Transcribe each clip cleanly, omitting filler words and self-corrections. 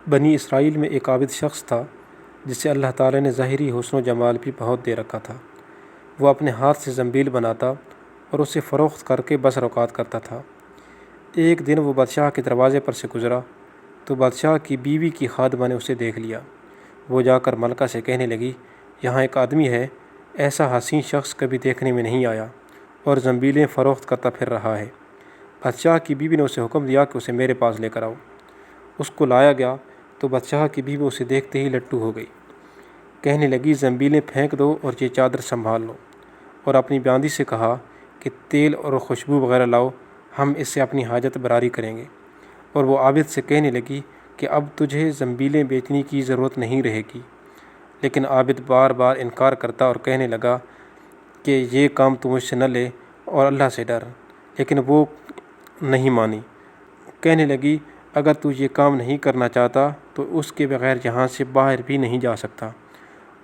بنی اسرائیل میں ایک عابد شخص تھا جسے اللہ تعالیٰ نے ظاہری حسن و جمال بھی بہت دے رکھا تھا۔ وہ اپنے ہاتھ سے زنبیل بناتا اور اسے فروخت کر کے بسر اوقات کرتا تھا۔ ایک دن وہ بادشاہ کے دروازے پر سے گزرا تو بادشاہ کی بیوی کی خادمہ نے اسے دیکھ لیا۔ وہ جا کر ملکہ سے کہنے لگی، یہاں ایک آدمی ہے، ایسا حسین شخص کبھی دیکھنے میں نہیں آیا اور زنبیلیں فروخت کرتا پھر رہا ہے۔ بادشاہ کی بیوی نے اسے حکم دیا کہ اسے میرے پاس لے کر آؤ۔ اس کو لایا گیا تو بادشاہ کی بیوی اسے دیکھتے ہی لٹو ہو گئی۔ کہنے لگی، زنبیلیں پھینک دو اور یہ چادر سنبھال لو، اور اپنی باندی سے کہا کہ تیل اور خوشبو وغیرہ لاؤ، ہم اس سے اپنی حاجت براری کریں گے۔ اور وہ عابد سے کہنے لگی کہ اب تجھے زنبیلیں بیچنے کی ضرورت نہیں رہے گی۔ لیکن عابد بار بار انکار کرتا اور کہنے لگا کہ یہ کام تو مجھ سے نہ لے اور اللہ سے ڈر، لیکن وہ نہیں مانی۔ کہنے لگی، اگر تو یہ کام نہیں کرنا چاہتا تو اس کے بغیر یہاں سے باہر بھی نہیں جا سکتا،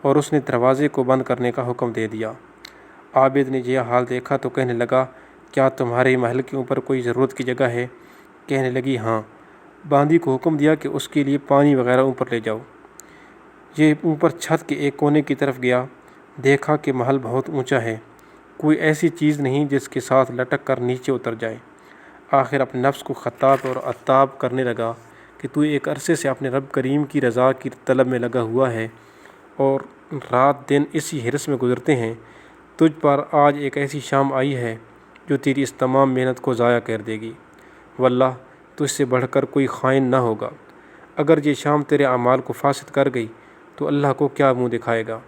اور اس نے دروازے کو بند کرنے کا حکم دے دیا۔ عابد نے یہ حال دیکھا تو کہنے لگا، کیا تمہارے محل کے اوپر کوئی ضرورت کی جگہ ہے؟ کہنے لگی، ہاں۔ باندی کو حکم دیا کہ اس کے لیے پانی وغیرہ اوپر لے جاؤ۔ یہ اوپر چھت کے ایک کونے کی طرف گیا، دیکھا کہ محل بہت اونچا ہے، کوئی ایسی چیز نہیں جس کے ساتھ لٹک کر نیچے اتر جائے۔ آخر اپنے نفس کو خطاب اور عتاب کرنے لگا کہ تو ایک عرصے سے اپنے رب کریم کی رضا کی طلب میں لگا ہوا ہے اور رات دن اسی حرص میں گزرتے ہیں۔ تجھ پر آج ایک ایسی شام آئی ہے جو تیری اس تمام محنت کو ضائع کر دے گی۔ واللہ تجھ سے بڑھ کر کوئی خائن نہ ہوگا۔ اگر یہ شام تیرے اعمال کو فاسد کر گئی تو اللہ کو کیا منہ دکھائے گا؟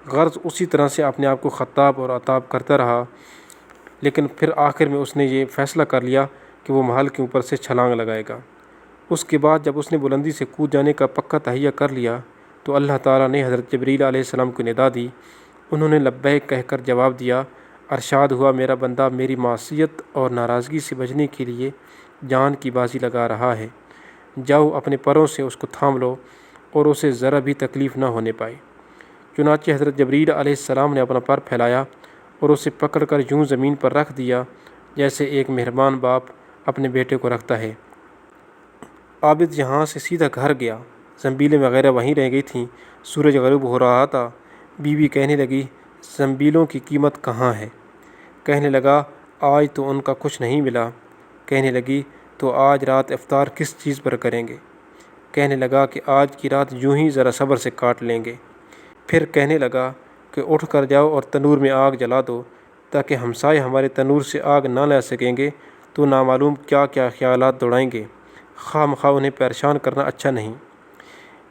غرض اسی طرح سے اپنے آپ کو خطاب اور عتاب کرتا رہا، لیکن پھر آخر میں اس نے یہ فیصلہ کر لیا کہ وہ محل کے اوپر سے چھلانگ لگائے گا۔ اس کے بعد جب اس نے بلندی سے کود جانے کا پکا تہیہ کر لیا تو اللہ تعالیٰ نے حضرت جبریل علیہ السلام کو ندا دی۔ انہوں نے لبیک کہہ کر جواب دیا۔ ارشاد ہوا، میرا بندہ میری معصیت اور ناراضگی سے بچنے کے لیے جان کی بازی لگا رہا ہے۔ جاؤ اپنے پروں سے اس کو تھام لو اور اسے ذرا بھی تکلیف نہ ہونے پائے۔ چنانچہ حضرت جبریل علیہ السلام نے اپنا پر پھیلایا اور اسے پکڑ کر یوں زمین پر رکھ دیا جیسے ایک مہربان باپ اپنے بیٹے کو رکھتا ہے۔ عابد یہاں سے سیدھا گھر گیا۔ زنبیلیں وغیرہ وہیں رہ گئی تھیں۔ سورج غروب ہو رہا تھا۔ بیوی کہنے لگی، زنبیلوں کی قیمت کہاں ہے؟ کہنے لگا، آج تو ان کا کچھ نہیں ملا۔ کہنے لگی، تو آج رات افطار کس چیز پر کریں گے؟ کہنے لگا کہ آج کی رات یوں ہی ذرا صبر سے کاٹ لیں گے۔ پھر کہنے لگا کہ اٹھ کر جاؤ اور تنور میں آگ جلا دو تاکہ ہمسائے ہمارے تنور سے آگ نہ لے سکیں گے تو نامعلوم کیا کیا خیالات دوڑائیں گے، خواہ مخواہ انہیں پریشان کرنا اچھا نہیں۔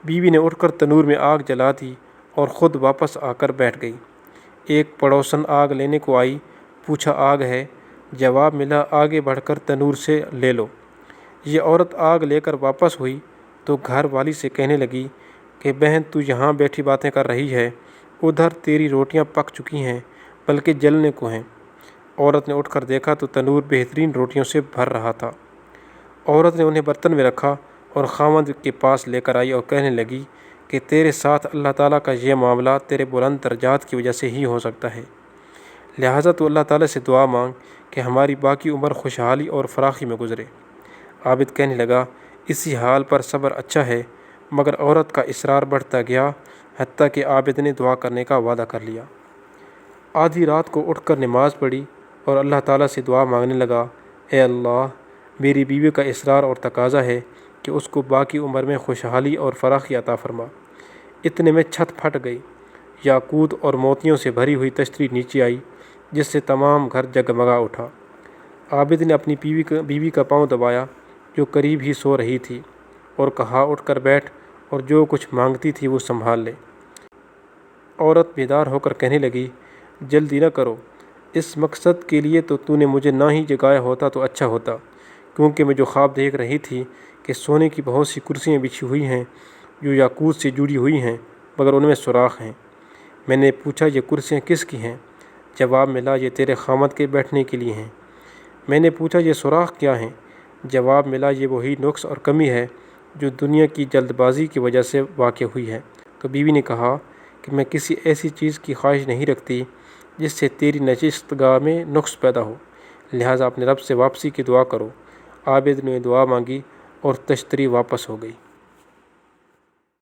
بیوی نے اٹھ کر تنور میں آگ جلا دی اور خود واپس آ کر بیٹھ گئی۔ ایک پڑوسن آگ لینے کو آئی، پوچھا آگ ہے؟ جواب ملا، آگے بڑھ کر تنور سے لے لو۔ یہ عورت آگ لے کر واپس ہوئی تو گھر والی سے کہنے لگی کہ بہن تو یہاں بیٹھی باتیں کر رہی ہے، ادھر تیری روٹیاں پک چکی ہیں بلکہ جلنے کو ہیں۔ عورت نے اٹھ کر دیکھا تو تنور بہترین روٹیوں سے بھر رہا تھا۔ عورت نے انہیں برتن میں رکھا اور خاوند کے پاس لے کر آئی اور کہنے لگی کہ تیرے ساتھ اللہ تعالیٰ کا یہ معاملہ تیرے بلند درجات کی وجہ سے ہی ہو سکتا ہے، لہٰذا تو اللہ تعالیٰ سے دعا مانگ کہ ہماری باقی عمر خوشحالی اور فراخی میں گزرے۔ عابد کہنے لگا، اسی حال پر صبر اچھا ہے، مگر عورت کا اصرار بڑھتا گیا حتیٰ کہ عابد نے دعا کرنے کا وعدہ کر لیا۔ آدھی رات کو اٹھ کر نماز پڑھی اور اللہ تعالیٰ سے دعا مانگنے لگا، اے اللہ، میری بیوی کا اصرار اور تقاضا ہے کہ اس کو باقی عمر میں خوشحالی اور فراخی عطا فرما۔ اتنے میں چھت پھٹ گئی، یاقوت اور موتیوں سے بھری ہوئی تشتری نیچے آئی جس سے تمام گھر جگمگا اٹھا۔ عابد نے اپنی بیوی کا پاؤں دبایا جو قریب ہی سو رہی تھی اور کہا، اٹھ کر بیٹھ اور جو کچھ مانگتی تھی وہ سنبھال لے۔ عورت بیدار ہو کر کہنے لگی، جلدی نہ کرو، اس مقصد کے لیے تو نے مجھے نہ ہی جگایا ہوتا تو اچھا ہوتا، کیونکہ میں جو خواب دیکھ رہی تھی کہ سونے کی بہت سی کرسیاں بچھی ہوئی ہیں جو یاقوت سے جڑی ہوئی ہیں مگر ان میں سوراخ ہیں۔ میں نے پوچھا، یہ کرسیاں کس کی ہیں؟ جواب ملا، یہ تیرے خامد کے بیٹھنے کے لیے ہیں۔ میں نے پوچھا، یہ سوراخ کیا ہیں؟ جواب ملا، یہ وہی نقص اور کمی ہے جو دنیا کی جلد بازی کی وجہ سے واقع ہوئی ہے۔ تو بیوی نے کہا کہ میں کسی ایسی چیز کی خواہش نہیں رکھتی جس سے تیری نشست گاہ میں نقص پیدا ہو، لہٰذا اپنے رب سے واپسی کی دعا کرو۔ عابد نے دعا مانگی اور تشتری واپس ہو گئی۔